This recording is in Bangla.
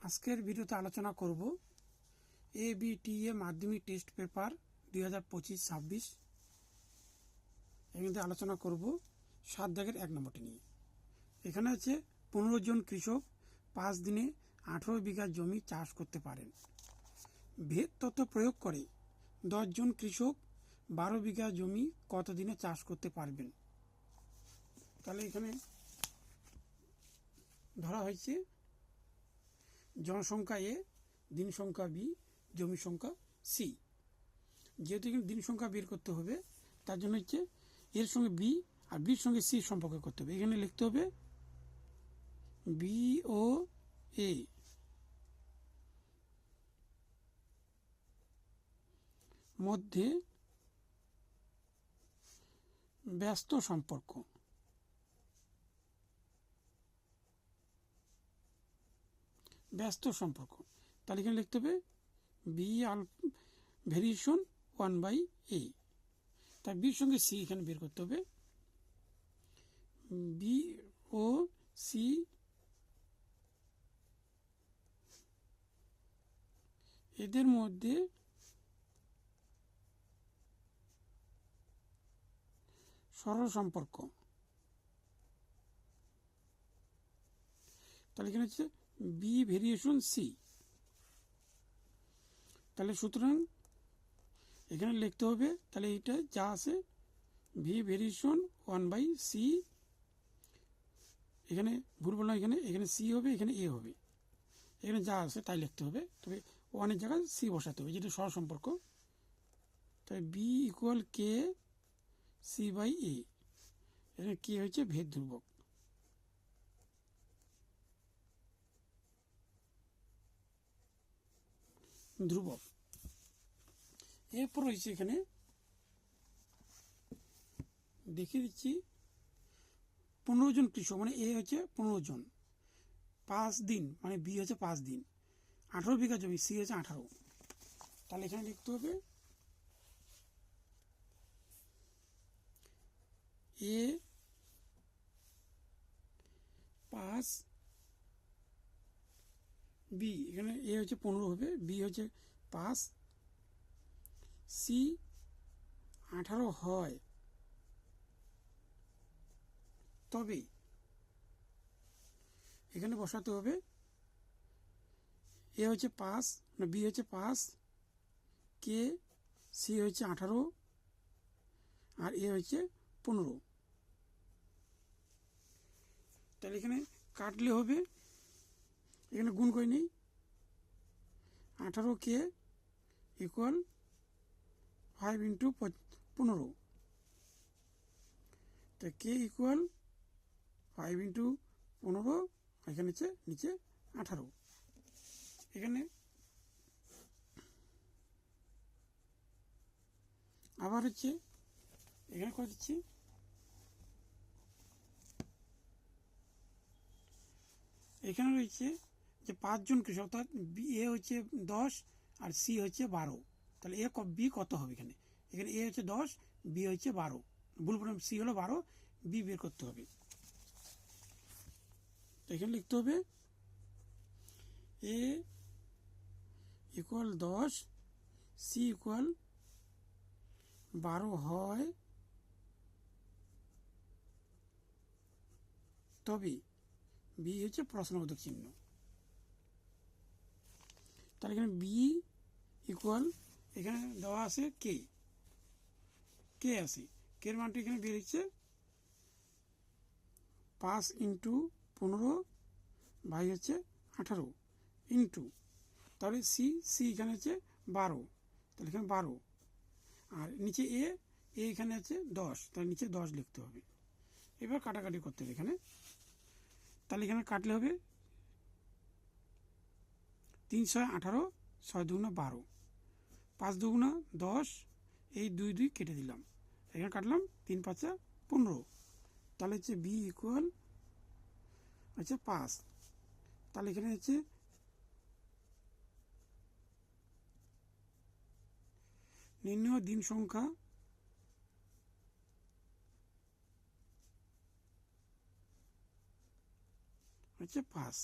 আজকের ভিডিওতে আলোচনা করব ABTA মাধ্যমিক টেস্ট পেপার 2025-26 এখানে আলোচনা করব 7 দাগের 1 নম্বরটি নিয়ে। এখানে আছে 15 জন কৃষক 5 দিনে 18 বিঘা জমি চাষ করতে পারেন। ভেদ তত্ত্ব প্রয়োগ করে 10 জন কৃষক 12 বিঘা জমি কত দিনে চাষ করতে পারবেন। তাহলে এখানে ধরা হয়েছে জনসংখ্যা এ, দিন সংখ্যা বি, জমি সংখ্যা সি। যেহেতু এখানে দিন সংখ্যা বের করতে হবে তার জন্য হচ্ছে এর সঙ্গে বি আর বির সঙ্গে সি সম্পর্ক করতে হবে। এখানে লিখতে হবে বি ও এ মধ্যে ব্যস্ত সম্পর্ক। ব্যস্ত সম্পর্ক তাহলে এখানে লিখতে হবে বি ভেরিয়েশন 1/a। তার বির সঙ্গে সি এখানে বের করতে হবে। বি ও সি এদের মধ্যে সরল সম্পর্ক। তাহলে এখানে হচ্ছে বি ভেরিয়েশন সি। তাহলে সুতরাং এখানে লিখতে হবে, তাহলে এইটা যা আছে ভি ভেরিয়েশন 1/c। এখানে ভুল বললাম, এখানে সি হবে, এখানে এ হবে। এখানে যা আছে তাই লিখতে হবে, তবে ওয়ানের জায়গায় সি বসাতে হবে, যেটা সরল সম্পর্ক। তাই বি ইকুয়াল কে c/a। এখানে কে হচ্ছে ভেদ ধ্রুবক। এরপর হচ্ছে এখানে দেখিয়ে দিচ্ছি 15 জন কৃষক, মানে এ হচ্ছে 15 জন, 5 দিন মানে বি হচ্ছে 5 দিন, 18 বিঘা জমি, সি হচ্ছে 18। তাহলে এখানে লিখতে হবে এ 5, বি এখানে এ হচ্ছে 15 হবে, বি হচ্ছে 5, সি 18 হয়, তবে এখানে বসাতে হবে এ হচ্ছে 5, না বি হচ্ছে 5, কে সি হচ্ছে 18 আর এ হচ্ছে 15। তাহলে এখানে কাটলে হবে, এখানে গুণ করে নিই, 18 কে ইকুয়াল 5 × 15। তো কে ইকুয়াল 5 × 15, এখানে হচ্ছে নিচে 18। এখানে আবার হচ্ছে এখানে করে দিচ্ছি, এখানে রয়েছে যে 5 জন কৃষক, অর্থাৎ এ হচ্ছে 10 আর সি হচ্ছে 12। তাহলে এ বি কত হবে, এখানে এ হচ্ছে 10, বি হচ্ছে 12, ভুল বললাম, সি হলো 12, বি বের করতে হবে। এখানে লিখতে হবে এ ইকুয়াল 10, সি ইকুয়াল 12 হয়, তবে বি হচ্ছে প্রশ্নবোধক চিহ্ন। তাহলে এখানে বি ইকুয়াল, এখানে দেওয়া আছে কে আছে, কে এর মানটা এখানে বের হচ্ছে 5 × 15 ভাই হচ্ছে 18 ইন্টু, তাহলে সি এখানে হচ্ছে 12, তাহলে এখানে 12, আর নিচে এ এখানে আছে 10, তাহলে নিচে 10 লিখতে হবে। এবার কাটাকাটি করতে হবে এখানে। তাহলে এখানে কাটলে হবে 3 × 18, 6 × 2 = 12, 5 × 2 = 10, এই 2 2 কেটে দিলাম, এখানে কাটলাম 3 × 5 = 15। তাহলে হচ্ছে বি ইকুয়াল হচ্ছে 5। তাহলে এখানে হচ্ছে নির্ণয় দিন সংখ্যা হচ্ছে 5।